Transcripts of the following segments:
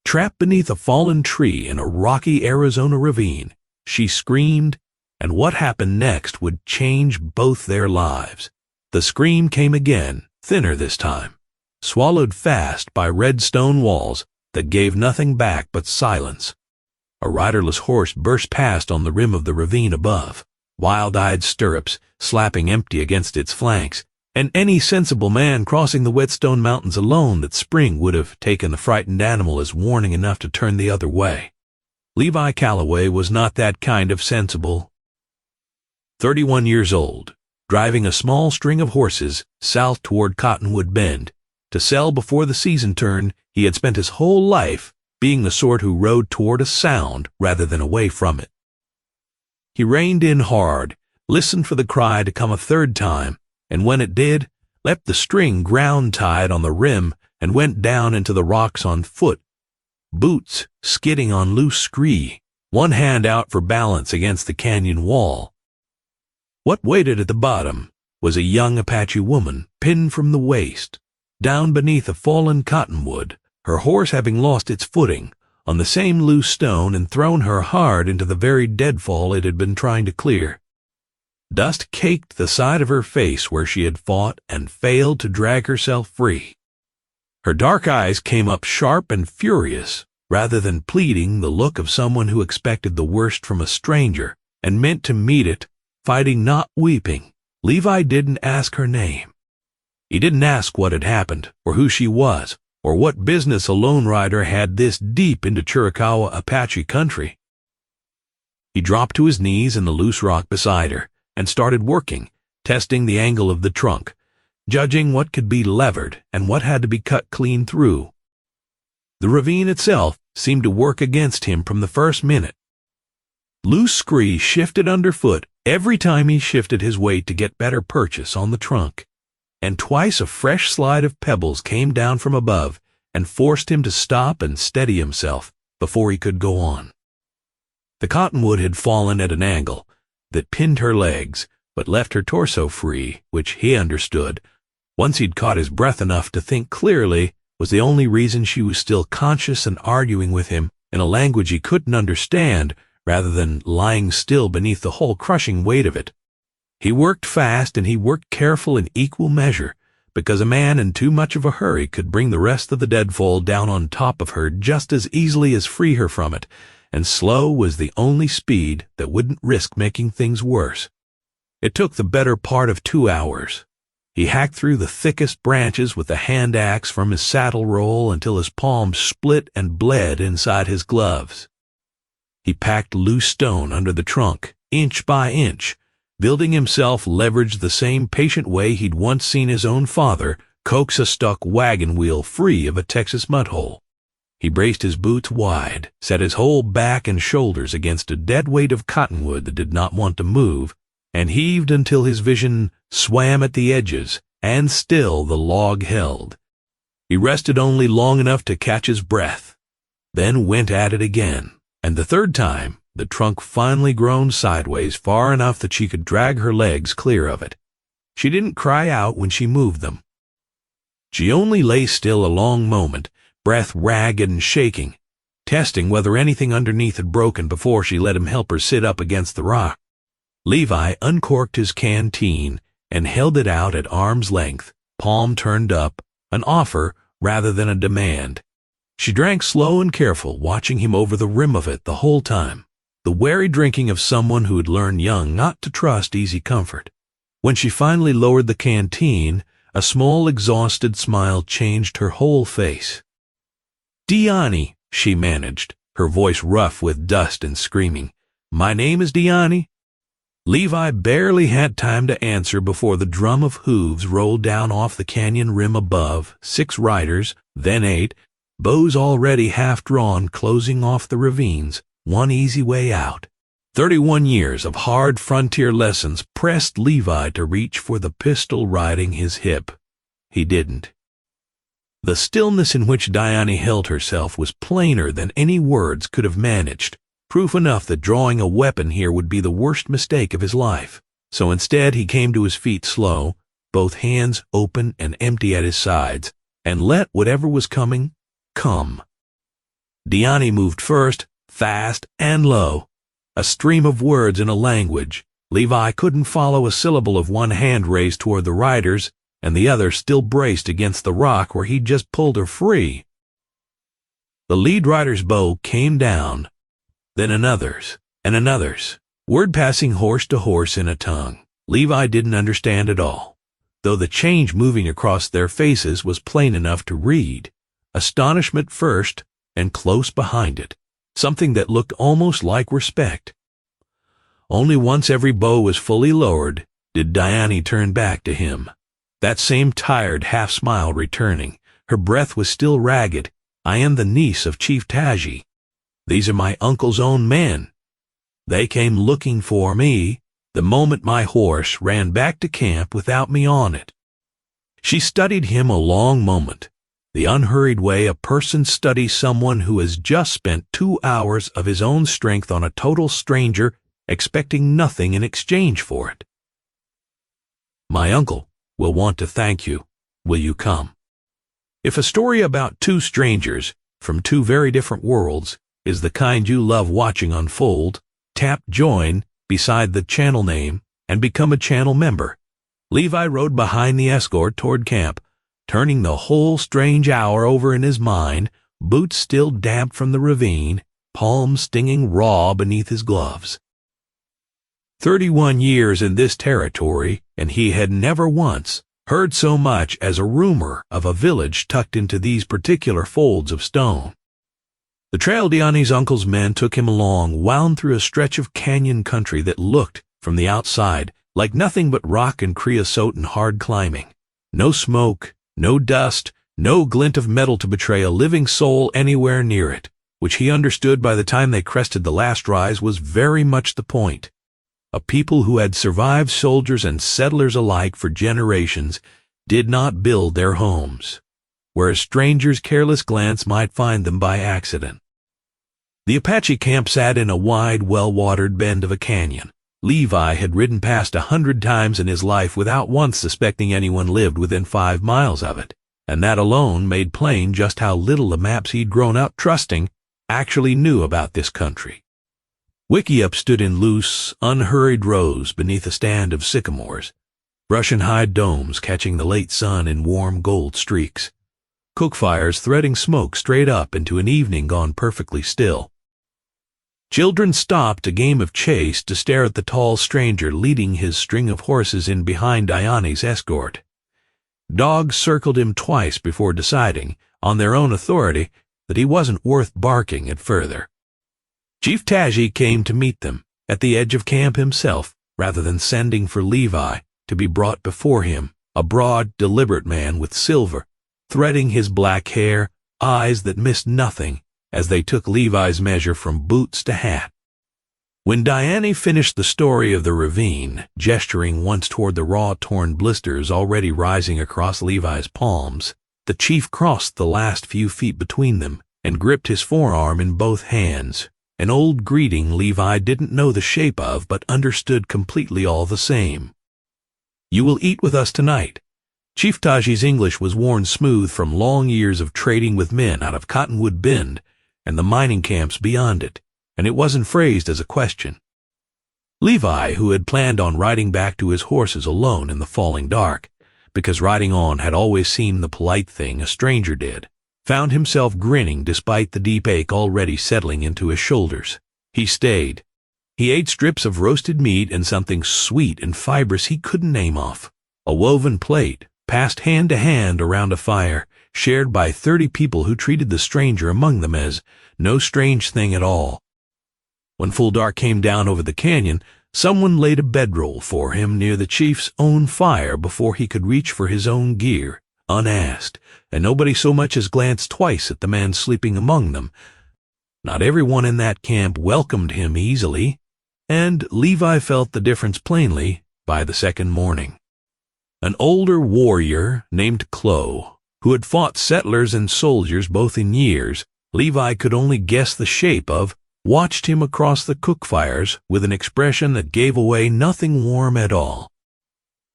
Trapped beneath a fallen tree in a rocky Arizona ravine, she screamed, and what happened next would change both their lives. The scream came again, thinner this time, swallowed fast by red stone walls that gave nothing back but silence. A riderless horse burst past on the rim of the ravine above, wild-eyed stirrups slapping empty against its flanks, and any sensible man crossing the Whetstone Mountains alone that spring would have taken the frightened animal as warning enough to turn the other way. Levi Calloway was not that kind of sensible. 31 years old, driving a small string of horses south toward Cottonwood Bend. To sell before the season turned, he had spent his whole life being the sort who rode toward a sound rather than away from it. He reined in hard, listened for the cry to come a third time, and when it did, left the string ground-tied on the rim and went down into the rocks on foot, boots skidding on loose scree, one hand out for balance against the canyon wall. What waited at the bottom was a young Apache woman, pinned from the waist, down beneath a fallen cottonwood, her horse having lost its footing on the same loose stone and thrown her hard into the very deadfall it had been trying to clear. Dust caked the side of her face where she had fought and failed to drag herself free. Her dark eyes came up sharp and furious, rather than pleading, the look of someone who expected the worst from a stranger and meant to meet it, fighting not weeping. Levi didn't ask her name. He didn't ask what had happened, or who she was, or what business a lone rider had this deep into Chiricahua Apache country. He dropped to his knees in the loose rock beside her and started working, testing the angle of the trunk, judging what could be levered and what had to be cut clean through. The ravine itself seemed to work against him from the first minute. Loose scree shifted underfoot every time he shifted his weight to get better purchase on the trunk, and twice a fresh slide of pebbles came down from above and forced him to stop and steady himself before he could go on. The cottonwood had fallen at an angle that pinned her legs, but left her torso free, which he understood, once he'd caught his breath enough to think clearly, was the only reason she was still conscious and arguing with him in a language he couldn't understand, rather than lying still beneath the whole crushing weight of it. He worked fast and he worked careful in equal measure, because a man in too much of a hurry could bring the rest of the deadfall down on top of her just as easily as free her from it, and slow was the only speed that wouldn't risk making things worse. It took the better part of 2 hours. He hacked through the thickest branches with the hand axe from his saddle roll until his palms split and bled inside his gloves. He packed loose stone under the trunk, inch by inch, building himself leverage the same patient way he'd once seen his own father coax a stuck wagon wheel free of a Texas mudhole. He braced his boots wide, set his whole back and shoulders against a dead weight of cottonwood that did not want to move, and heaved until his vision swam at the edges, and still the log held. He rested only long enough to catch his breath, then went at it again, and the third time the trunk finally groaned sideways far enough that she could drag her legs clear of it. She didn't cry out when she moved them. She only lay still a long moment, breath ragged and shaking, testing whether anything underneath had broken before she let him help her sit up against the rock. Levi uncorked his canteen and held it out at arm's length, palm turned up, an offer rather than a demand. She drank slow and careful, watching him over the rim of it the whole time, the wary drinking of someone who had learned young not to trust easy comfort. When she finally lowered the canteen, a small exhausted smile changed her whole face. "Diani," she managed, her voice rough with dust and screaming. "My name is Diani." Levi barely had time to answer before the drum of hooves rolled down off the canyon rim above, 6 riders, then 8, bows already half drawn closing off the ravines, one easy way out. 31 years of hard frontier lessons pressed Levi to reach for the pistol riding his hip. He didn't. The stillness in which Diani held herself was plainer than any words could have managed, proof enough that drawing a weapon here would be the worst mistake of his life. So instead he came to his feet slow, both hands open and empty at his sides, and let whatever was coming, come. Diani moved first, fast and low, a stream of words in a language Levi couldn't follow a syllable of. One hand raised toward the riders, and the other still braced against the rock where he'd just pulled her free. The lead rider's bow came down, then another's, and another's, word passing horse to horse in a tongue Levi didn't understand at all, though the change moving across their faces was plain enough to read. Astonishment first, and close behind it, something that looked almost like respect. Only once every bow was fully lowered did Diani turn back to him, that same tired half-smile returning. Her breath was still ragged. "I am the niece of Chief Taji. These are my uncle's own men. They came looking for me the moment my horse ran back to camp without me on it." She studied him a long moment, the unhurried way a person studies someone who has just spent 2 hours of his own strength on a total stranger, expecting nothing in exchange for it. "My uncle will want to thank you. Will you come?" If a story about two strangers from two very different worlds is the kind you love watching unfold, tap join beside the channel name and become a channel member. Levi rode behind the escort toward camp, turning the whole strange hour over in his mind, boots still damp from the ravine, palms stinging raw beneath his gloves. 31 years in this territory, and he had never once heard so much as a rumor of a village tucked into these particular folds of stone. The trail Diani's uncle's men took him along wound through a stretch of canyon country that looked, from the outside, like nothing but rock and creosote and hard climbing. No smoke, no dust, no glint of metal to betray a living soul anywhere near it, which he understood by the time they crested the last rise was very much the point. A people who had survived soldiers and settlers alike for generations did not build their homes where a stranger's careless glance might find them by accident. The Apache camp sat in a wide, well-watered bend of a canyon. Levi had ridden past 100 times in his life without once suspecting anyone lived within 5 miles of it, and that alone made plain just how little the maps he'd grown up trusting actually knew about this country. Wickiup stood in loose, unhurried rows beneath a stand of sycamores, brush and hide domes catching the late sun in warm gold streaks, cook fires threading smoke straight up into an evening gone perfectly still. Children stopped a game of chase to stare at the tall stranger leading his string of horses in behind Diani's escort. Dogs circled him twice before deciding, on their own authority, that he wasn't worth barking at further. Chief Taji came to meet them at the edge of camp himself, rather than sending for Levi to be brought before him, a broad, deliberate man with silver threading his black hair, eyes that missed nothing as they took Levi's measure from boots to hat. When Diani finished the story of the ravine, gesturing once toward the raw, torn blisters already rising across Levi's palms, the chief crossed the last few feet between them and gripped his forearm in both hands, an old greeting Levi didn't know the shape of but understood completely all the same. "You will eat with us tonight." Chief Taji's English was worn smooth from long years of trading with men out of Cottonwood Bend and the mining camps beyond it, and it wasn't phrased as a question. Levi, who had planned on riding back to his horses alone in the falling dark, because riding on had always seemed the polite thing a stranger did, found himself grinning despite the deep ache already settling into his shoulders. He stayed. He ate strips of roasted meat and something sweet and fibrous he couldn't name off, a woven plate, passed hand to hand around a fire, shared by 30 people who treated the stranger among them as no strange thing at all. When full dark came down over the canyon, someone laid a bedroll for him near the chief's own fire before he could reach for his own gear, unasked, and nobody so much as glanced twice at the man sleeping among them. Not everyone in that camp welcomed him easily, and Levi felt the difference plainly by the second morning. An older warrior named Chloe, who had fought settlers and soldiers both in years Levi could only guess the shape of, watched him across the cook fires with an expression that gave away nothing warm at all.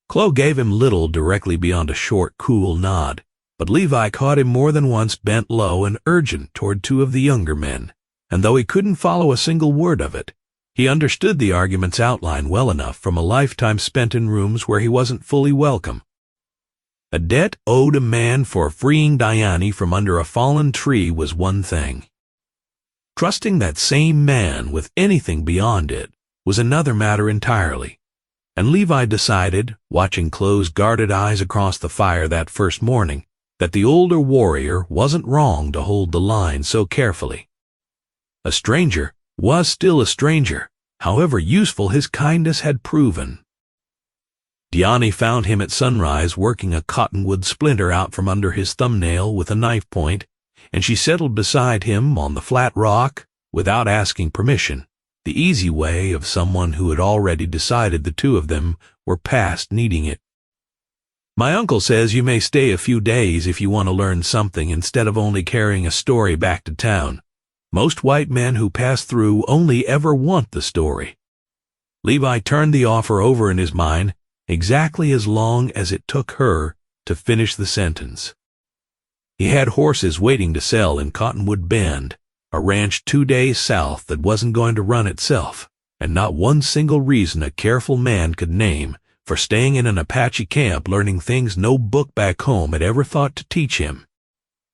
Chloe gave him little directly beyond a short, cool nod, but Levi caught him more than once bent low and urgent toward two of the younger men, and though he couldn't follow a single word of it, he understood the argument's outline well enough from a lifetime spent in rooms where he wasn't fully welcome. A debt owed a man for freeing Diane from under a fallen tree was one thing. Trusting that same man with anything beyond it was another matter entirely, and Levi decided, watching closed guarded eyes across the fire that first morning, that the older warrior wasn't wrong to hold the line so carefully. A stranger was still a stranger, however useful his kindness had proven. Diane found him at sunrise working a cottonwood splinter out from under his thumbnail with a knife point, and she settled beside him on the flat rock without asking permission, the easy way of someone who had already decided the two of them were past needing it. "My uncle says you may stay a few days if you want to learn something instead of only carrying a story back to town. Most white men who pass through only ever want the story." Levi turned the offer over in his mind exactly as long as it took her to finish the sentence. He had horses waiting to sell in Cottonwood Bend, a ranch 2 days south that wasn't going to run itself, and not one single reason a careful man could name for staying in an Apache camp learning things no book back home had ever thought to teach him.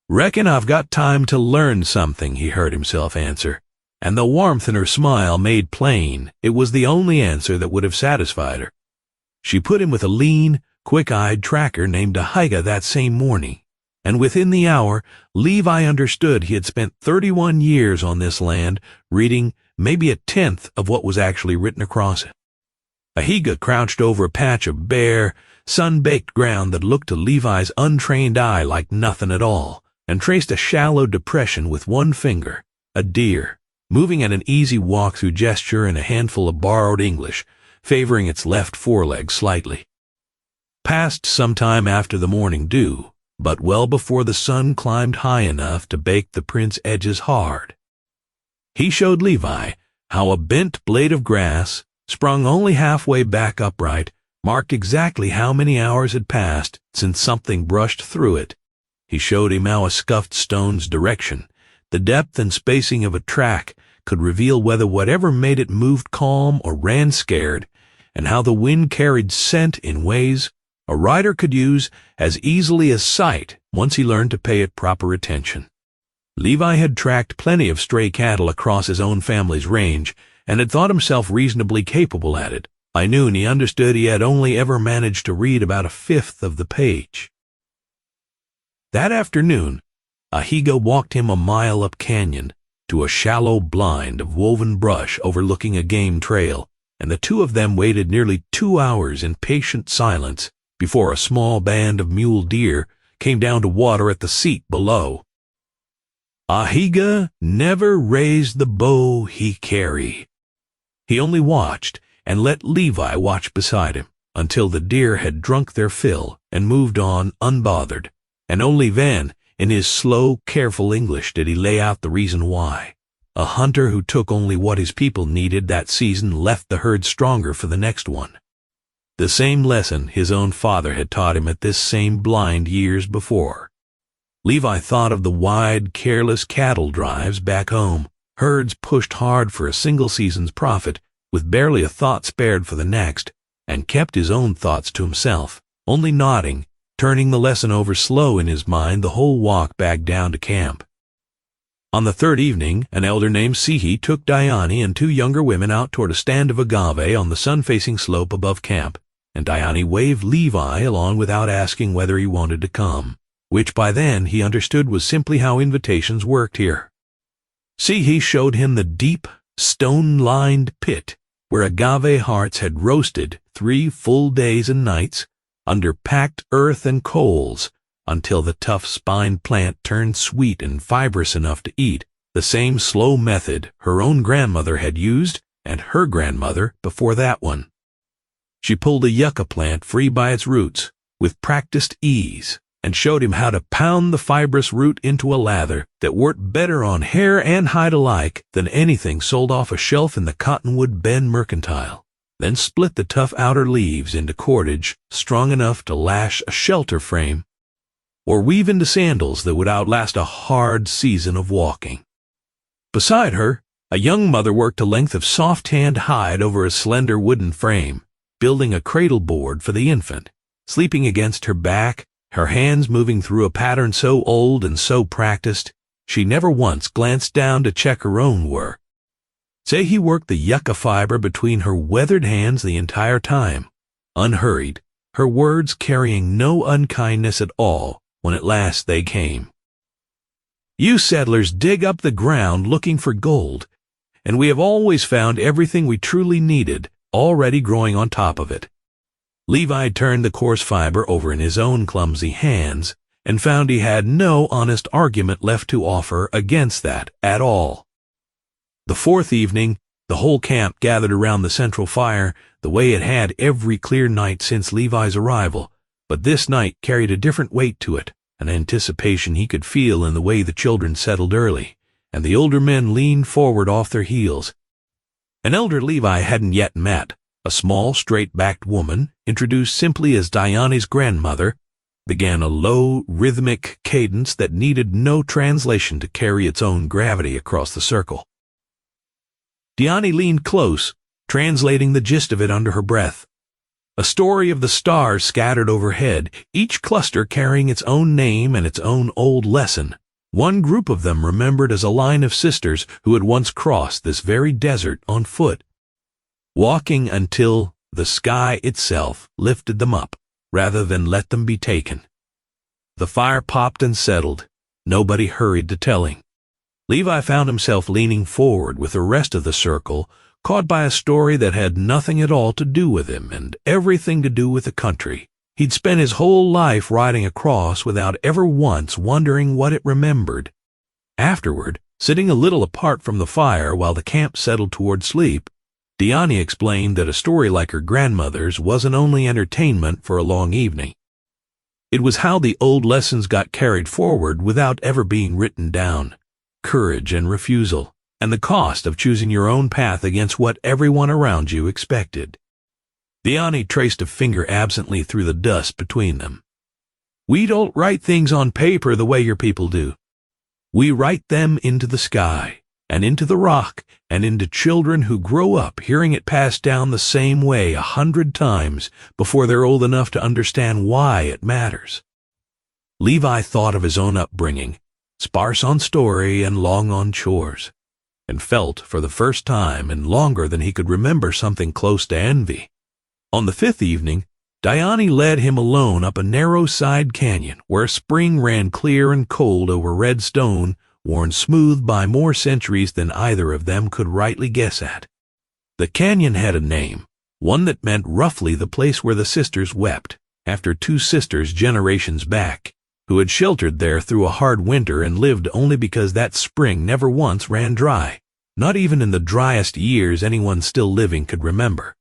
"Reckon I've got time to learn something," he heard himself answer, and the warmth in her smile made plain it was the only answer that would have satisfied her. She put him with a lean, quick-eyed tracker named Ahiga that same morning, and within the hour, Levi understood he had spent 31 years on this land, reading maybe a tenth of what was actually written across it. Ahiga crouched over a patch of bare, sun-baked ground that looked to Levi's untrained eye like nothing at all, and traced a shallow depression with one finger, a deer, moving at an easy walk-through gesture in a handful of borrowed English, favoring its left foreleg slightly. Passed some time after the morning dew, but well before the sun climbed high enough to bake the print's edges hard. He showed Levi how a bent blade of grass, sprung only halfway back upright, marked exactly how many hours had passed since something brushed through it. He showed him how a scuffed stone's direction, the depth and spacing of a track, could reveal whether whatever made it moved calm or ran scared, and how the wind carried scent in ways a rider could use as easily as sight once he learned to pay it proper attention. Levi had tracked plenty of stray cattle across his own family's range, and had thought himself reasonably capable at it. By noon he understood he had only ever managed to read about a fifth of the page. That afternoon, Ahiga walked him a mile up canyon to a shallow blind of woven brush overlooking a game trail, and the two of them waited nearly 2 hours in patient silence before a small band of mule deer came down to water at the seat below. Ahiga never raised the bow he carry. He only watched and let Levi watch beside him until the deer had drunk their fill and moved on unbothered, and only then, in his slow, careful English, did he lay out the reason why. A hunter who took only what his people needed that season left the herd stronger for the next one. The same lesson his own father had taught him at this same blind years before. Levi thought of the wide, careless cattle drives back home, herds pushed hard for a single season's profit, with barely a thought spared for the next, and kept his own thoughts to himself, only nodding, turning the lesson over slow in his mind the whole walk back down to camp. On the third evening, an elder named Sihi took Diane and 2 younger women out toward a stand of agave on the sun-facing slope above camp, and Diane waved Levi along without asking whether he wanted to come, which by then he understood was simply how invitations worked here. Sihi showed him the deep, stone-lined pit where agave hearts had roasted 3 full days and nights under packed earth and coals until the tough spined plant turned sweet and fibrous enough to eat, the same slow method her own grandmother had used and her grandmother before that one. She pulled a yucca plant free by its roots with practiced ease and showed him how to pound the fibrous root into a lather that worked better on hair and hide alike than anything sold off a shelf in the Cottonwood Bend Mercantile. Then split the tough outer leaves into cordage strong enough to lash a shelter frame. or weave into sandals that would outlast a hard season of walking. Beside her, a young mother worked a length of soft-tanned hide over a slender wooden frame, building a cradle board for the infant, sleeping against her back, her hands moving through a pattern so old and so practiced, she never once glanced down to check her own work. Say he worked the yucca fiber between her weathered hands the entire time, unhurried, her words carrying no unkindness at all when at last they came. You settlers dig up the ground looking for gold, and we have always found everything we truly needed already growing on top of it. Levi turned the coarse fiber over in his own clumsy hands and found he had no honest argument left to offer against that at all. The fourth evening, the whole camp gathered around the central fire the way it had every clear night since Levi's arrival, but this night carried a different weight to it, an anticipation he could feel in the way the children settled early, and the older men leaned forward off their heels. An elder Levi hadn't yet met, a small, straight-backed woman, introduced simply as Diani's grandmother, began a low, rhythmic cadence that needed no translation to carry its own gravity across the circle. Diani leaned close, translating the gist of it under her breath. A story of the stars scattered overhead, each cluster carrying its own name and its own old lesson. One group of them remembered as a line of sisters who had once crossed this very desert on foot, walking until the sky itself lifted them up, rather than let them be taken. The fire popped and settled. Nobody hurried to telling. Levi found himself leaning forward with the rest of the circle, caught by a story that had nothing at all to do with him and everything to do with the country. He'd spent his whole life riding across without ever once wondering what it remembered. Afterward, sitting a little apart from the fire while the camp settled toward sleep, Diani explained that a story like her grandmother's wasn't only entertainment for a long evening. It was how the old lessons got carried forward without ever being written down. Courage and refusal, and the cost of choosing your own path against what everyone around you expected. Diani traced a finger absently through the dust between them. We don't write things on paper the way your people do. We write them into the sky, and into the rock, and into children who grow up hearing it passed down the same way 100 times before they're old enough to understand why it matters. Levi thought of his own upbringing, sparse on story and long on chores, and felt for the first time and longer than he could remember something close to envy. On the fifth evening, Diani led him alone up a narrow side canyon where a spring ran clear and cold over red stone worn smooth by more centuries than either of them could rightly guess at. The canyon had a name, one that meant roughly the place where the sisters wept, after 2 sisters generations back, who had sheltered there through a hard winter and lived only because that spring never once ran dry, not even in the driest years anyone still living could remember.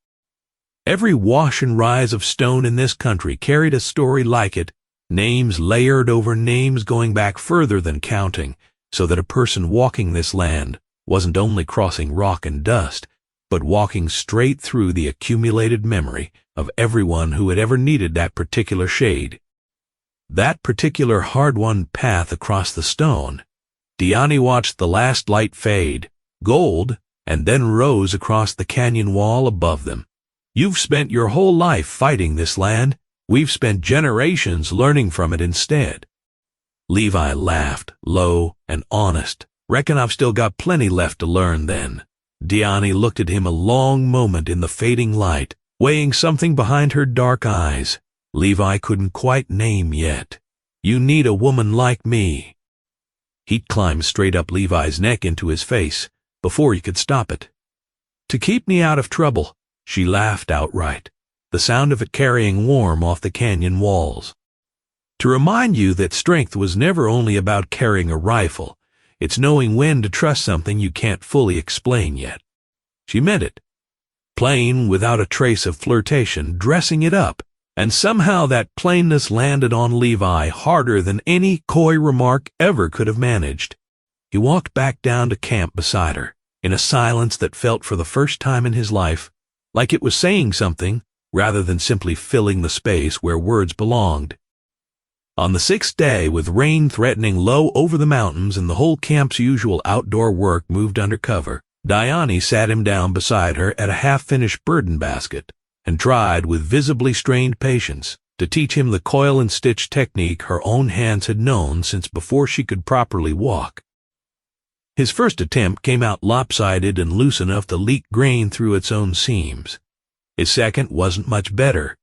Every wash and rise of stone in this country carried a story like it, names layered over names going back further than counting, so that a person walking this land wasn't only crossing rock and dust, but walking straight through the accumulated memory of everyone who had ever needed that particular shade. That particular hard-won path across the stone, Diani watched the last light fade, gold, and then rose across the canyon wall above them. You've spent your whole life fighting this land. We've spent generations learning from it instead. Levi laughed, low and honest. Reckon I've still got plenty left to learn then. Diani looked at him a long moment in the fading light, weighing something behind her dark eyes. Levi couldn't quite name yet. You need a woman like me. He'd climbed straight up Levi's neck into his face before he could stop it. To keep me out of trouble, she laughed outright, the sound of it carrying warm off the canyon walls. To remind you that strength was never only about carrying a rifle, it's knowing when to trust something you can't fully explain yet. She meant it. Plain, without a trace of flirtation, dressing it up, and somehow that plainness landed on Levi harder than any coy remark ever could have managed. He walked back down to camp beside her, in a silence that felt for the first time in his life like it was saying something rather than simply filling the space where words belonged. On the 6th day, with rain threatening low over the mountains and the whole camp's usual outdoor work moved under cover, Diane sat him down beside her at a half-finished burden basket and tried, with visibly strained patience, to teach him the coil and stitch technique her own hands had known since before she could properly walk. His first attempt came out lopsided and loose enough to leak grain through its own seams. His second wasn't much better.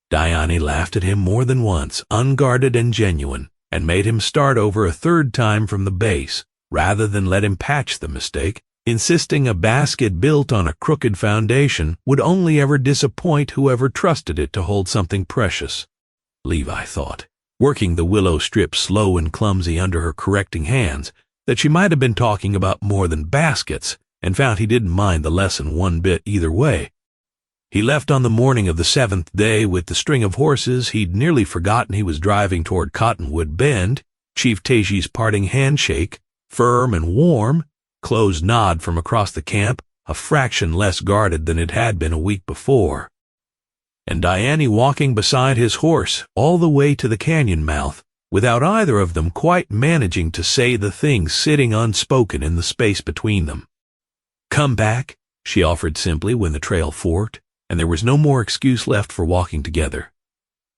Diane laughed at him more than once, unguarded and genuine, and made him start over a third time from the base, rather than let him patch the mistake, insisting a basket built on a crooked foundation would only ever disappoint whoever trusted it to hold something precious. Levi thought, working the willow strip slow and clumsy under her correcting hands, that she might have been talking about more than baskets, and found he didn't mind the lesson one bit either way. He left on the morning of the 7th day with the string of horses he'd nearly forgotten he was driving toward Cottonwood Bend, Chief Taji's parting handshake, firm and warm, closed nod from across the camp, a fraction less guarded than it had been a week before. And Diane walking beside his horse all the way to the canyon mouth, without either of them quite managing to say the thing sitting unspoken in the space between them. "Come back," she offered simply when the trail forked, and there was no more excuse left for walking together.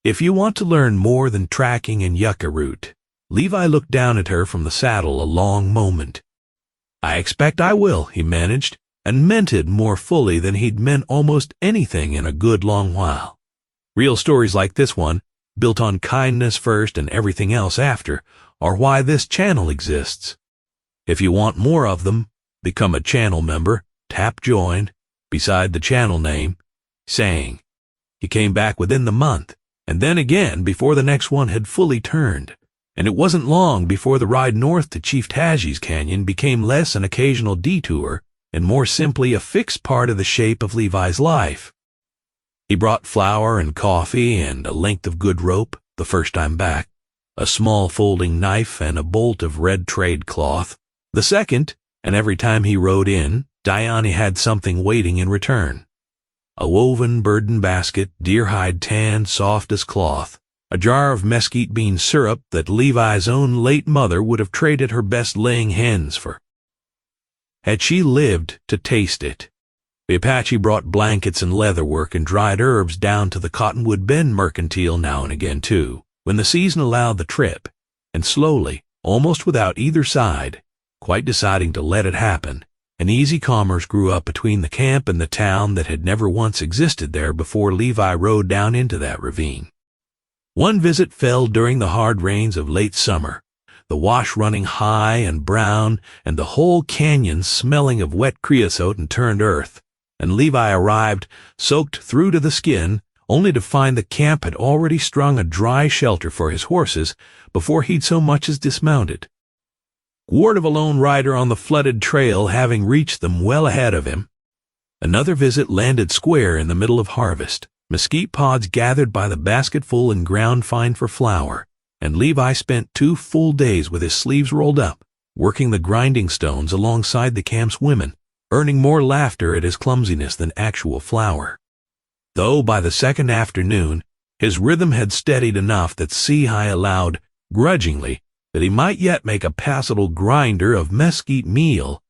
"If you want to learn more than tracking and yucca root." Levi looked down at her from the saddle a long moment. "I expect I will," he managed, and meant it more fully than he'd meant almost anything in a good long while. Real stories like this one, built on kindness first and everything else after, are why this channel exists. If you want more of them, become a channel member, tap join, beside the channel name, saying. He came back within the month, and then again before the next one had fully turned, and it wasn't long before the ride north to Chief Taji's canyon became less an occasional detour and more simply a fixed part of the shape of Levi's life. He brought flour and coffee and a length of good rope the first time back, a small folding knife and a bolt of red trade cloth the second, and every time he rode in, Diane had something waiting in return. A woven burden basket, deer-hide tanned soft as cloth, a jar of mesquite bean syrup that Levi's own late mother would have traded her best laying hens for, had she lived to taste it. The Apache brought blankets and leatherwork and dried herbs down to the Cottonwood Bend mercantile now and again, too, when the season allowed the trip, and slowly, almost without either side, quite deciding to let it happen, an easy commerce grew up between the camp and the town that had never once existed there before Levi rode down into that ravine. One visit fell during the hard rains of late summer, the wash running high and brown and the whole canyon smelling of wet creosote and turned earth, and Levi arrived, soaked through to the skin, only to find the camp had already strung a dry shelter for his horses before he'd so much as dismounted. Word of a lone rider on the flooded trail having reached them well ahead of him. Another visit landed square in the middle of harvest, mesquite pods gathered by the basketful and ground fine for flour, and Levi spent 2 full days with his sleeves rolled up, working the grinding stones alongside the camp's women, earning more laughter at his clumsiness than actual flour. Though by the second afternoon, his rhythm had steadied enough that Sea-High allowed, grudgingly, that he might yet make a passable grinder of mesquite meal.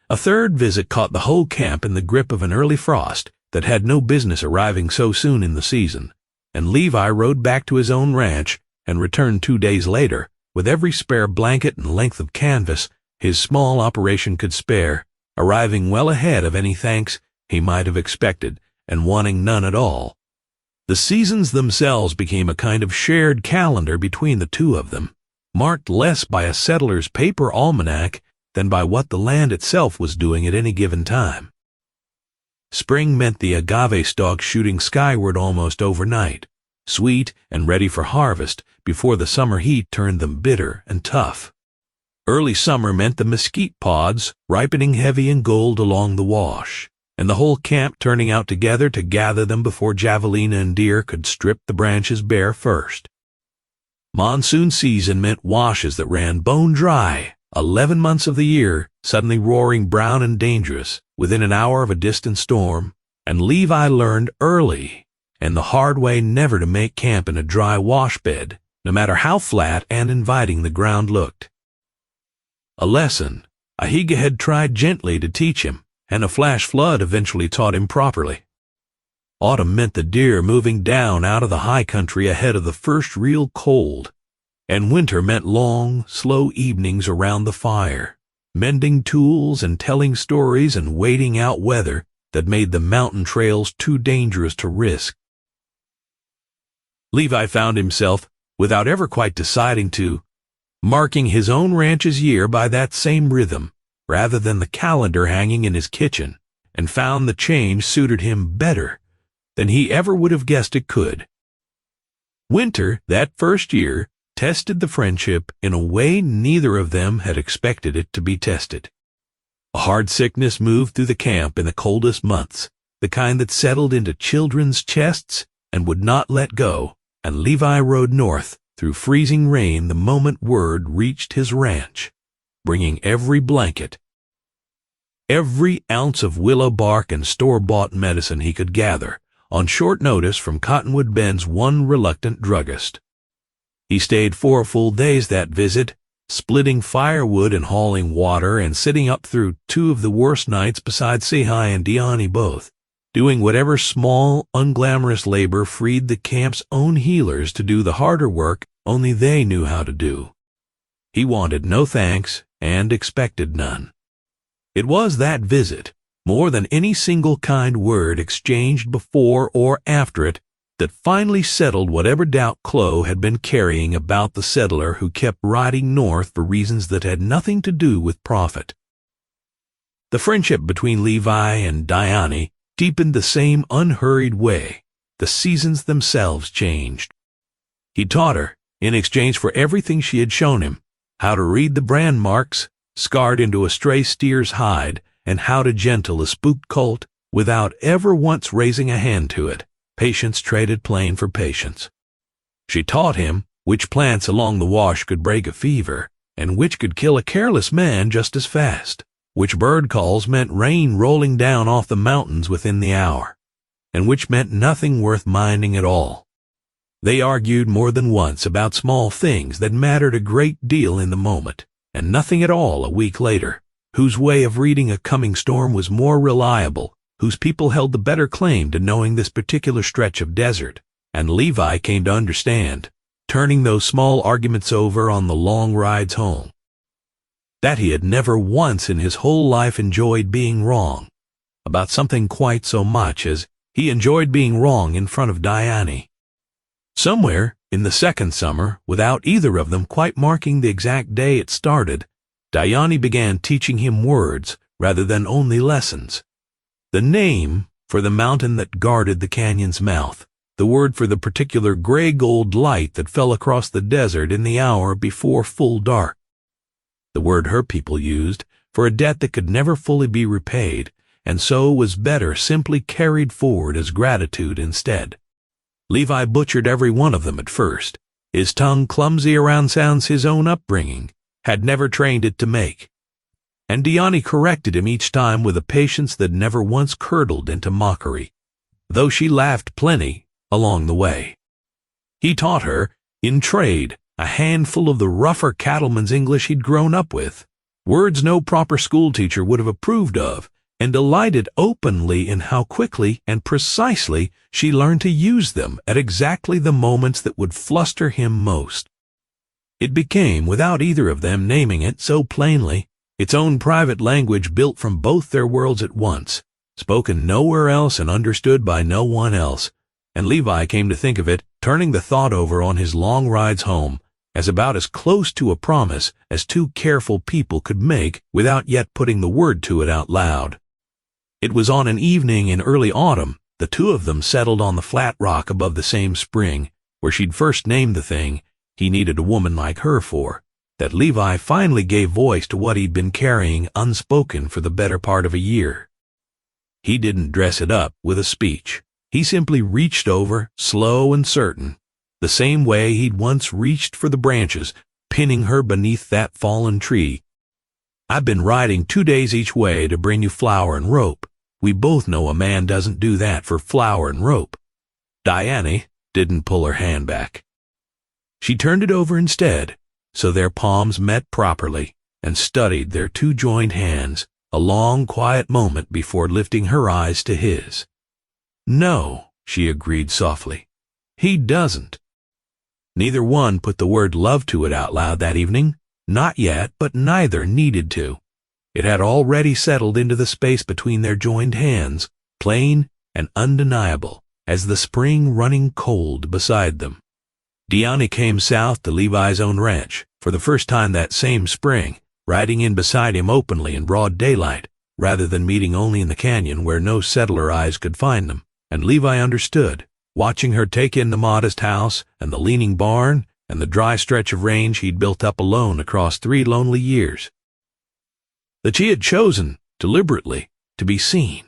A third visit caught the whole camp in the grip of an early frost that had no business arriving so soon in the season, and Levi rode back to his own ranch and returned 2 days later with every spare blanket and length of canvas his small operation could spare, arriving well ahead of any thanks he might have expected and wanting none at all. The seasons themselves became a kind of shared calendar between the two of them, marked less by a settler's paper almanac than by what the land itself was doing at any given time. Spring meant the agave stalks shooting skyward almost overnight, sweet and ready for harvest before the summer heat turned them bitter and tough. Early summer meant the mesquite pods ripening heavy and gold along the wash, and the whole camp turning out together to gather them before javelina and deer could strip the branches bare first. Monsoon season meant washes that ran bone dry, 11 months of the year suddenly roaring brown and dangerous within an hour of a distant storm, and Levi learned early and the hard way never to make camp in a dry wash bed, no matter how flat and inviting the ground looked. A lesson Ahiga had tried gently to teach him, and a flash flood eventually taught him properly. Autumn meant the deer moving down out of the high country ahead of the first real cold, and winter meant long, slow evenings around the fire, mending tools and telling stories and waiting out weather that made the mountain trails too dangerous to risk. Levi found himself, without ever quite deciding to, marking his own ranch's year by that same rhythm, rather than the calendar hanging in his kitchen, and found the change suited him better than he ever would have guessed it could. Winter, that first year, tested the friendship in a way neither of them had expected it to be tested. A hard sickness moved through the camp in the coldest months, the kind that settled into children's chests and would not let go, and Levi rode north through freezing rain the moment word reached his ranch, bringing every blanket, every ounce of willow bark and store-bought medicine he could gather on short notice from Cottonwood Bend's one reluctant druggist. He stayed 4 full days that visit, splitting firewood and hauling water and sitting up through 2 of the worst nights besides Sehi and Diani both, doing whatever small, unglamorous labor freed the camp's own healers to do the harder work only they knew how to do. He wanted no thanks and expected none. It was that visit, more than any single kind word exchanged before or after it, that finally settled whatever doubt Chloe had been carrying about the settler who kept riding north for reasons that had nothing to do with profit. The friendship between Levi and Diani deepened the same unhurried way. The seasons themselves changed. He taught her, in exchange for everything she had shown him, how to read the brand marks scarred into a stray steer's hide, and how to gentle a spooked colt without ever once raising a hand to it. Patience traded plain for patience. She taught him which plants along the wash could break a fever, and which could kill a careless man just as fast, which bird calls meant rain rolling down off the mountains within the hour, and which meant nothing worth minding at all. They argued more than once about small things that mattered a great deal in the moment, and nothing at all a week later, whose way of reading a coming storm was more reliable, whose people held the better claim to knowing this particular stretch of desert, and Levi came to understand, turning those small arguments over on the long rides home, that he had never once in his whole life enjoyed being wrong about something quite so much as he enjoyed being wrong in front of Diani. Somewhere in the second summer, without either of them quite marking the exact day it started, Diani began teaching him words rather than only lessons. The name for the mountain that guarded the canyon's mouth, the word for the particular gray-gold light that fell across the desert in the hour before full dark, the word her people used for a debt that could never fully be repaid, and so was better simply carried forward as gratitude instead. Levi butchered every one of them at first, his tongue clumsy around sounds his own upbringing had never trained it to make, and Diani corrected him each time with a patience that never once curdled into mockery, though she laughed plenty along the way. He taught her, in trade, a handful of the rougher cattleman's English he'd grown up with, words no proper schoolteacher would have approved of, and delighted openly in how quickly and precisely she learned to use them at exactly the moments that would fluster him most. It became, without either of them naming it so plainly, its own private language built from both their worlds at once, spoken nowhere else and understood by no one else, and Levi came to think of it, turning the thought over on his long rides home, as about as close to a promise as 2 careful people could make without yet putting the word to it out loud. It was on an evening in early autumn, the 2 of them settled on the flat rock above the same spring, where she'd first named the thing he needed a woman like her for, that Levi finally gave voice to what he'd been carrying unspoken for the better part of a year. He didn't dress it up with a speech. He simply reached over, slow and certain, the same way he'd once reached for the branches, pinning her beneath that fallen tree. "I've been riding 2 days each way to bring you flour and rope. We both know a man doesn't do that for flour and rope." Diani didn't pull her hand back. She turned it over instead, so their palms met properly, and studied their two joined hands a long, quiet moment before lifting her eyes to his. "No," she agreed softly. "He doesn't." Neither one put the word love to it out loud that evening. Not yet, but neither needed to. It had already settled into the space between their joined hands, plain and undeniable as the spring running cold beside them. Diani came south to Levi's own ranch for the first time that same spring, riding in beside him openly in broad daylight, rather than meeting only in the canyon where no settler eyes could find them, and Levi understood, watching her take in the modest house and the leaning barn and the dry stretch of range he'd built up alone across 3 lonely years. That she had chosen, deliberately, to be seen.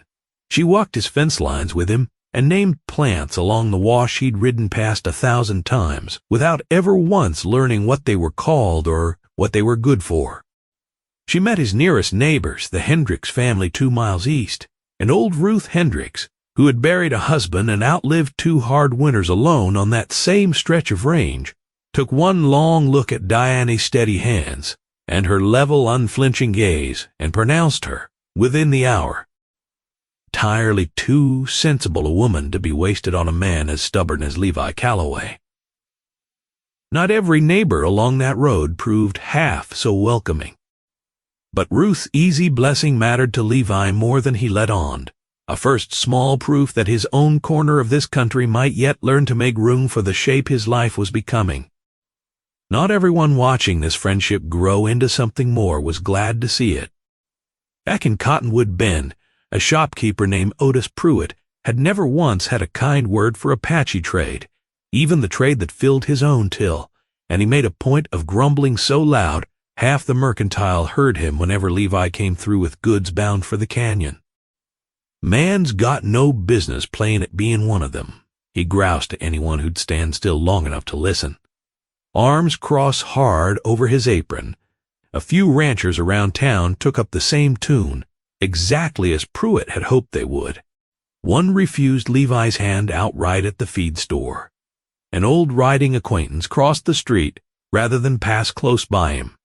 She walked his fence lines with him and named plants along the wash he'd ridden past 1,000 times, without ever once learning what they were called or what they were good for. She met his nearest neighbors, the Hendricks family 2 miles east, and old Ruth Hendricks, who had buried a husband and outlived 2 hard winters alone on that same stretch of range, took one long look at Diani's steady hands and her level, unflinching gaze, and pronounced her, within the hour, entirely too sensible a woman to be wasted on a man as stubborn as Levi Calloway. Not every neighbor along that road proved half so welcoming. But Ruth's easy blessing mattered to Levi more than he let on, a first small proof that his own corner of this country might yet learn to make room for the shape his life was becoming. Not everyone watching this friendship grow into something more was glad to see it. Back in Cottonwood Bend, a shopkeeper named Otis Pruitt had never once had a kind word for Apache trade, even the trade that filled his own till, and he made a point of grumbling so loud half the mercantile heard him whenever Levi came through with goods bound for the canyon. "Man's got no business playing at being one of them," he groused to anyone who'd stand still long enough to listen. Arms crossed hard over his apron, a few ranchers around town took up the same tune, exactly as Pruitt had hoped they would. One refused Levi's hand outright at the feed store. An old riding acquaintance crossed the street rather than pass close by him.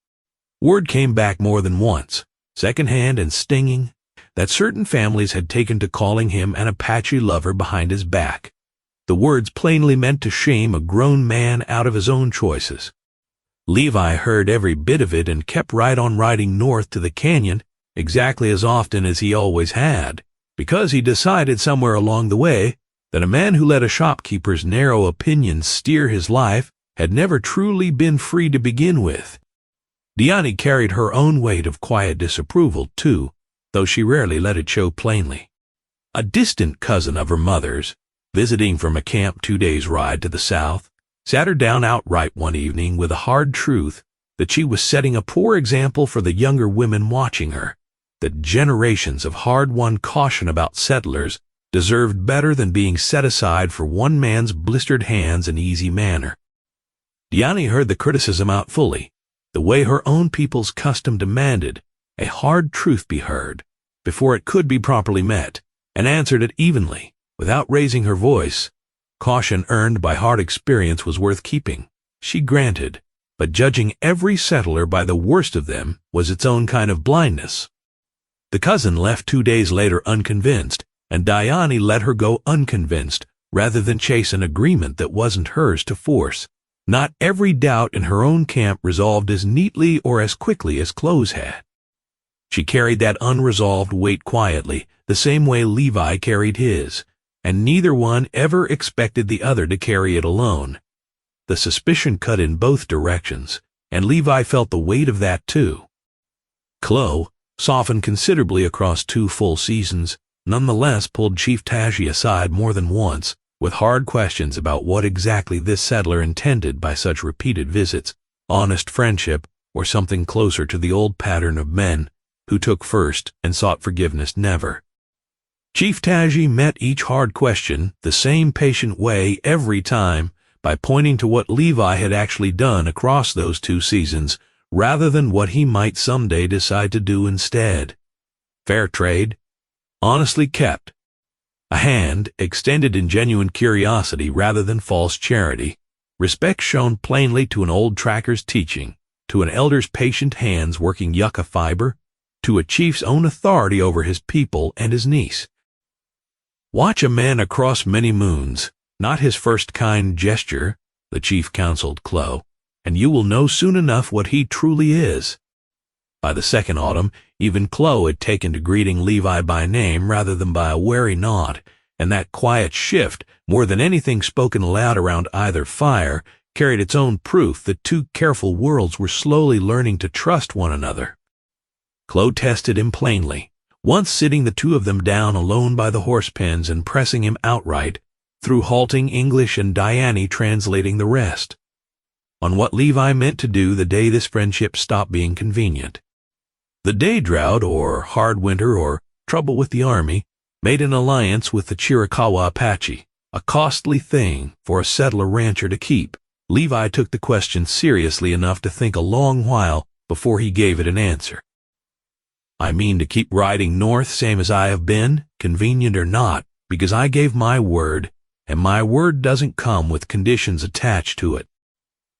Word came back more than once, second-hand and stinging, that certain families had taken to calling him an Apache lover behind his back. The words plainly meant to shame a grown man out of his own choices. Levi heard every bit of it and kept right on riding north to the canyon exactly as often as he always had, because he decided somewhere along the way that a man who let a shopkeeper's narrow opinions steer his life had never truly been free to begin with. Diani carried her own weight of quiet disapproval, too, though she rarely let it show plainly. A distant cousin of her mother's, visiting from a camp 2 days' ride to the south, sat her down outright one evening with a hard truth that she was setting a poor example for the younger women watching her, that generations of hard-won caution about settlers deserved better than being set aside for one man's blistered hands and easy manner. Diani heard the criticism out fully, the way her own people's custom demanded a hard truth be heard before it could be properly met, and answered it evenly, without raising her voice. Caution earned by hard experience was worth keeping, she granted, but judging every settler by the worst of them was its own kind of blindness. The cousin left 2 days later unconvinced, and Diani let her go unconvinced rather than chase an agreement that wasn't hers to force. Not every doubt in her own camp resolved as neatly or as quickly as Chloe's had. She carried that unresolved weight quietly, the same way Levi carried his, and neither one ever expected the other to carry it alone. The suspicion cut in both directions, and Levi felt the weight of that too. Chloe, softened considerably across 2 full seasons, nonetheless pulled Chief Taji aside more than once, with hard questions about what exactly this settler intended by such repeated visits, honest friendship, or something closer to the old pattern of men who took first and sought forgiveness never. Chief Taji met each hard question the same patient way every time by pointing to what Levi had actually done across those 2 seasons rather than what he might someday decide to do instead. Fair trade, honestly kept, a hand extended in genuine curiosity rather than false charity, Respect shown plainly to an old tracker's teaching, to an elder's patient hands working yucca fiber, to a chief's own authority over his people and his niece. Watch a man across many moons, not his first kind gesture, the chief counseled Chloe, and you will know soon enough what he truly is. By the second autumn, even Chloe had taken to greeting Levi by name rather than by a wary nod, and that quiet shift, more than anything spoken aloud around either fire, carried its own proof that two careful worlds were slowly learning to trust one another. Chloe tested him plainly, once sitting the two of them down alone by the horse pens and pressing him outright, through halting English and Diane translating the rest, on what Levi meant to do the day this friendship stopped being convenient. The day drought, or hard winter, or trouble with the army, made an alliance with the Chiricahua Apache, a costly thing for a settler rancher to keep. Levi took the question seriously enough to think a long while before he gave it an answer. I mean to keep riding north same as I have been, convenient or not, because I gave my word, and my word doesn't come with conditions attached to it.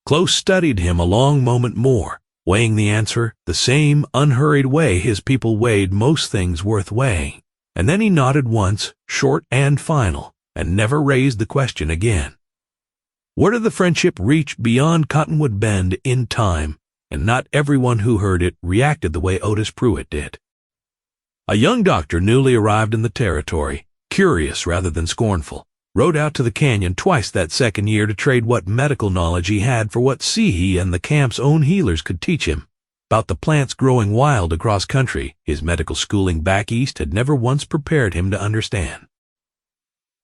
Chloe studied him a long moment more, weighing the answer the same unhurried way his people weighed most things worth weighing, and then he nodded once, short and final, and never raised the question again. Word of the friendship reached beyond Cottonwood Bend in time, and not everyone who heard it reacted the way Otis Pruitt did. A young doctor newly arrived in the territory, curious rather than scornful, rode out to the canyon twice that second year to trade what medical knowledge he had for what he and the camp's own healers could teach him. About the plants growing wild across country, his medical schooling back east had never once prepared him to understand.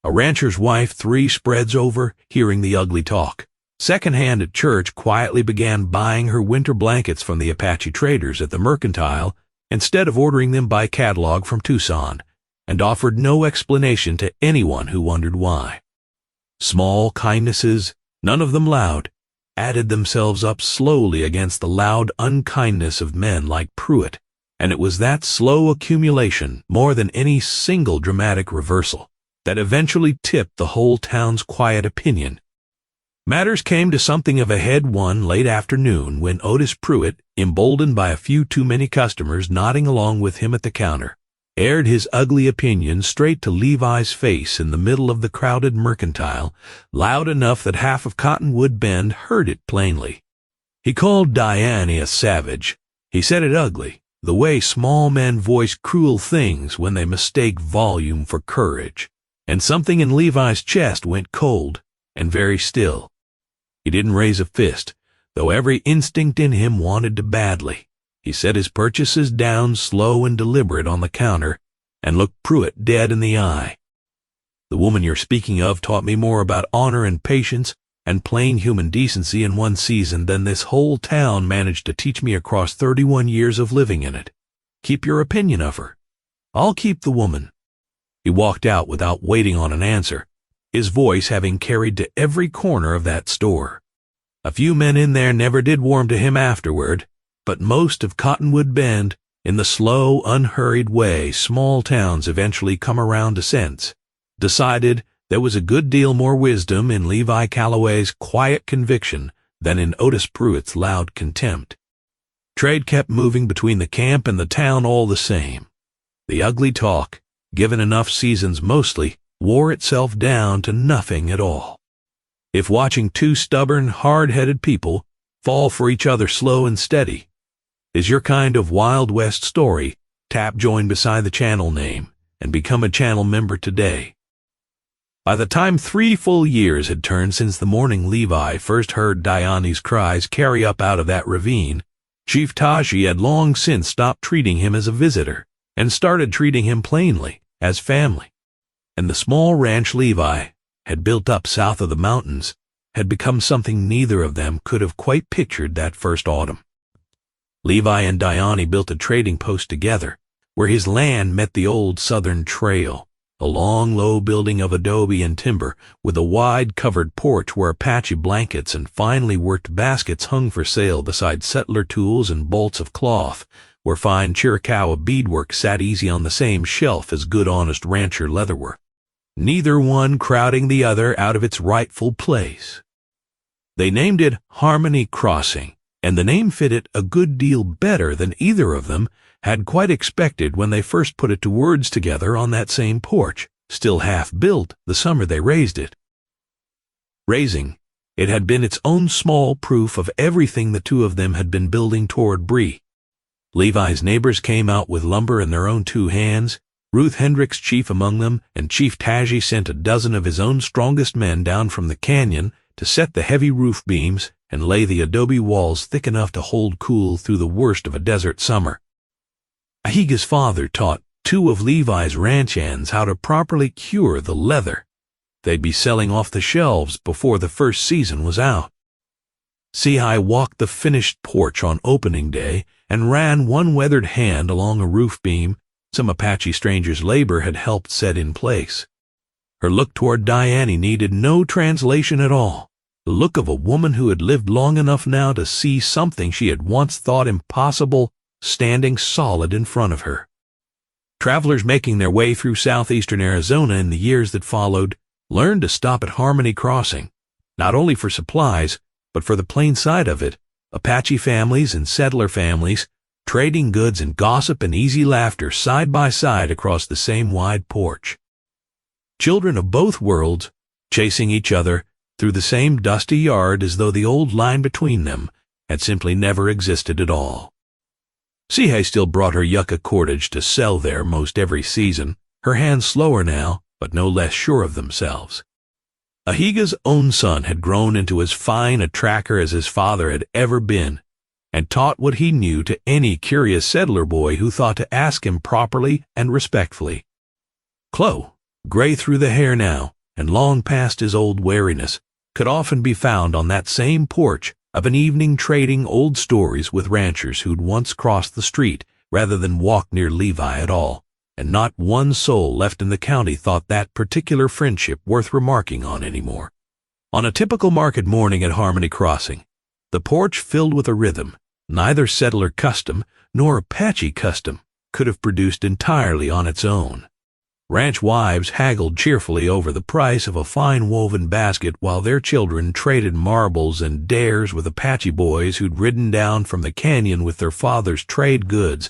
A rancher's wife 3 spreads over, hearing the ugly talk. Secondhand at church, quietly began buying her winter blankets from the Apache traders at the Mercantile instead of ordering them by catalog from Tucson, and offered no explanation to anyone who wondered why. Small kindnesses, none of them loud, added themselves up slowly against the loud unkindness of men like Pruitt, and it was that slow accumulation, more than any single dramatic reversal, that eventually tipped the whole town's quiet opinion. Matters came to something of a head one late afternoon when Otis Pruitt, emboldened by a few too many customers nodding along with him at the counter, aired his ugly opinion straight to Levi's face in the middle of the crowded Mercantile, loud enough that half of Cottonwood Bend heard it plainly. He called Diane a savage. He said it ugly, the way small men voice cruel things when they mistake volume for courage, and something in Levi's chest went cold and very still. He didn't raise a fist, though every instinct in him wanted to badly. He set his purchases down slow and deliberate on the counter and looked Pruitt dead in the eye. The woman you're speaking of taught me more about honor and patience and plain human decency in one season than this whole town managed to teach me across 31 years of living in it. Keep your opinion of her. I'll keep the woman. He walked out without waiting on an answer, his voice having carried to every corner of that store. A few men in there never did warm to him afterward, but most of Cottonwood Bend, in the slow, unhurried way small towns eventually come around to sense, decided there was a good deal more wisdom in Levi Calloway's quiet conviction than in Otis Pruitt's loud contempt. Trade kept moving between the camp and the town all the same. The ugly talk, given enough seasons mostly, wore itself down to nothing at all. If watching two stubborn, hard-headed people fall for each other slow and steady is your kind of Wild West story, tap join beside the channel name and become a channel member today. By the time 3 full years had turned since the morning Levi first heard Diane's cries carry up out of that ravine, Chief Tashi had long since stopped treating him as a visitor and started treating him plainly as family. And the small ranch Levi had built up south of the mountains had become something neither of them could have quite pictured that first autumn. Levi and Diane built a trading post together, where his land met the old southern trail, a long, low building of adobe and timber, with a wide covered porch where Apache blankets and finely worked baskets hung for sale beside settler tools and bolts of cloth, where fine Chiricahua beadwork sat easy on the same shelf as good honest rancher leatherwork, neither one crowding the other out of its rightful place. They named it Harmony Crossing, and the name fitted a good deal better than either of them had quite expected when they first put it to words together on that same porch, still half built the summer they raised it. Raising, it had been its own small proof of everything the two of them had been building toward Bree. Levi's neighbors came out with lumber in their own two hands, Ruth Hendricks chief among them, and Chief Taji sent a dozen of his own strongest men down from the canyon to set the heavy roof beams and lay the adobe walls thick enough to hold cool through the worst of a desert summer. Ahiga's father taught two of Levi's ranch hands how to properly cure the leather they'd be selling off the shelves before the first season was out. Sehi walked the finished porch on opening day and ran one weathered hand along a roof beam some Apache stranger's labor had helped set in place. Her look toward Diane needed no translation at all, the look of a woman who had lived long enough now to see something she had once thought impossible standing solid in front of her. Travelers making their way through southeastern Arizona in the years that followed learned to stop at Harmony Crossing, not only for supplies, but for the plain sight of it, Apache families and settler families trading goods and gossip and easy laughter side by side across the same wide porch. Children of both worlds chasing each other through the same dusty yard as though the old line between them had simply never existed at all. Sehi still brought her yucca cordage to sell there most every season, her hands slower now, but no less sure of themselves. Ahiga's own son had grown into as fine a tracker as his father had ever been, and taught what he knew to any curious settler boy who thought to ask him properly and respectfully. Chloe, gray through the hair now, and long past his old wariness, could often be found on that same porch of an evening trading old stories with ranchers who'd once crossed the street rather than walk near Levi at all, and not one soul left in the county thought that particular friendship worth remarking on anymore. On a typical market morning at Harmony Crossing, the porch filled with a rhythm neither settler custom nor Apache custom could have produced entirely on its own. Ranch wives haggled cheerfully over the price of a fine woven basket while their children traded marbles and dares with Apache boys who'd ridden down from the canyon with their father's trade goods.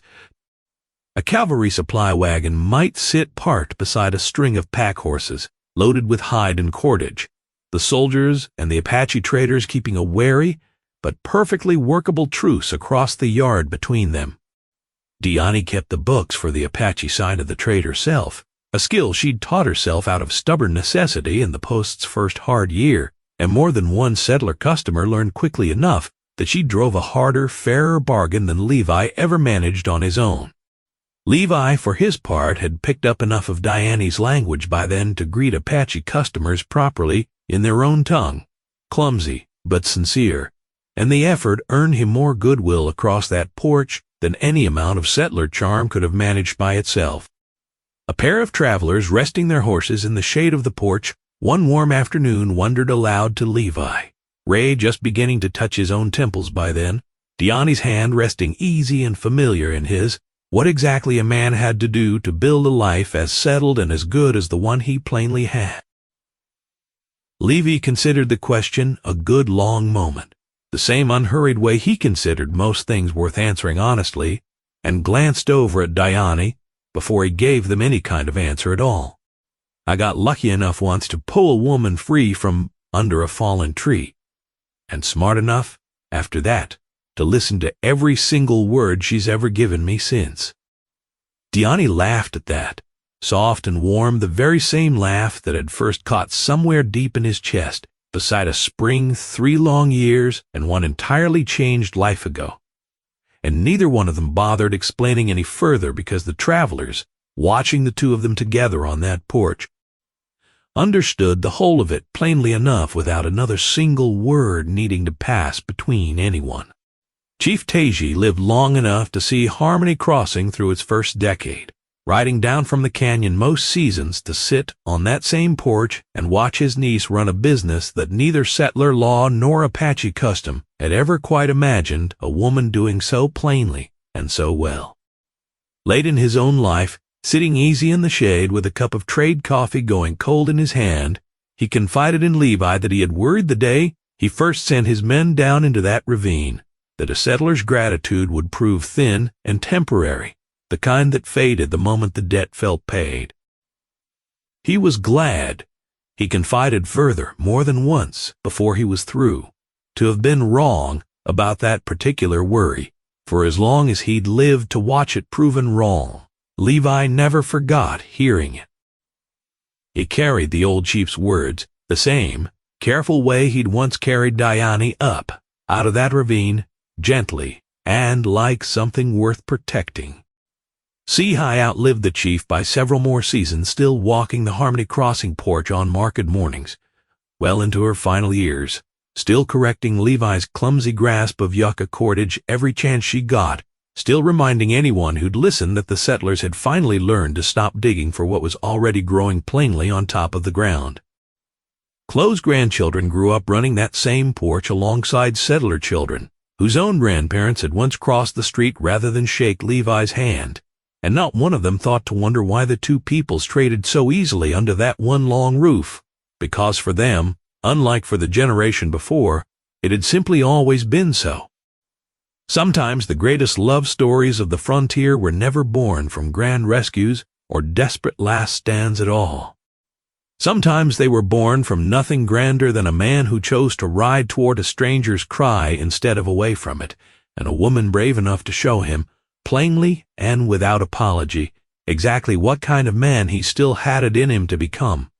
A cavalry supply wagon might sit parked beside a string of pack horses loaded with hide and cordage, the soldiers and the Apache traders keeping a wary but perfectly workable truce across the yard between them. Diane kept the books for the Apache side of the trade herself, a skill she'd taught herself out of stubborn necessity in the post's first hard year, and more than one settler customer learned quickly enough that she drove a harder, fairer bargain than Levi ever managed on his own. Levi, for his part, had picked up enough of Diane's language by then to greet Apache customers properly in their own tongue, clumsy but sincere, and the effort earned him more goodwill across that porch than any amount of settler charm could have managed by itself. A pair of travelers resting their horses in the shade of the porch one warm afternoon wondered aloud to Levi, Ray just beginning to touch his own temples by then, Diane's hand resting easy and familiar in his, what exactly a man had to do to build a life as settled and as good as the one he plainly had. Levi considered the question a good long moment, the same unhurried way he considered most things worth answering honestly, and glanced over at Diane before he gave them any kind of answer at all. I got lucky enough once to pull a woman free from under a fallen tree, and smart enough, after that, to listen to every single word she's ever given me since. Diane laughed at that, soft and warm, the very same laugh that had first caught somewhere deep in his chest, beside a spring 3 long years and one entirely changed life ago. And neither one of them bothered explaining any further because the travelers, watching the two of them together on that porch, understood the whole of it plainly enough without another single word needing to pass between anyone. Chief Taji lived long enough to see Harmony Crossing through its first decade, riding down from the canyon most seasons to sit on that same porch and watch his niece run a business that neither settler law nor Apache custom had ever quite imagined a woman doing so plainly and so well. Late in his own life, sitting easy in the shade with a cup of trade coffee going cold in his hand, he confided in Levi that he had worried the day He first sent his men down into that ravine, that a settler's gratitude would prove thin and temporary, the kind that faded the moment the debt felt paid. He was glad, he confided further more than once before he was through, to have been wrong about that particular worry, for as long as he'd lived to watch it proven wrong, Levi never forgot hearing it. He carried the old chief's words, the same careful way he'd once carried Diane up, out of that ravine, gently, and like something worth protecting. Seahigh outlived the chief by several more seasons, still walking the Harmony Crossing porch on market mornings, well into her final years, still correcting Levi's clumsy grasp of yucca cordage every chance she got, still reminding anyone who'd listened that the settlers had finally learned to stop digging for what was already growing plainly on top of the ground. Chloe's grandchildren grew up running that same porch alongside settler children, whose own grandparents had once crossed the street rather than shake Levi's hand, and not one of them thought to wonder why the two peoples traded so easily under that one long roof, because for them, unlike for the generation before, it had simply always been so. Sometimes the greatest love stories of the frontier were never born from grand rescues or desperate last stands at all. Sometimes they were born from nothing grander than a man who chose to ride toward a stranger's cry instead of away from it, and a woman brave enough to show him, plainly and without apology, exactly what kind of man he still had it in him to become.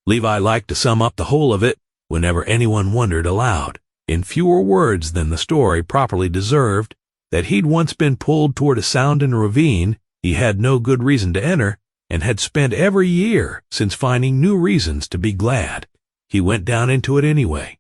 Levi liked to sum up the whole of it, whenever anyone wondered aloud, in fewer words than the story properly deserved, that he'd once been pulled toward a sound in a ravine he had no good reason to enter, and had spent every year since finding new reasons to be glad he went down into it anyway.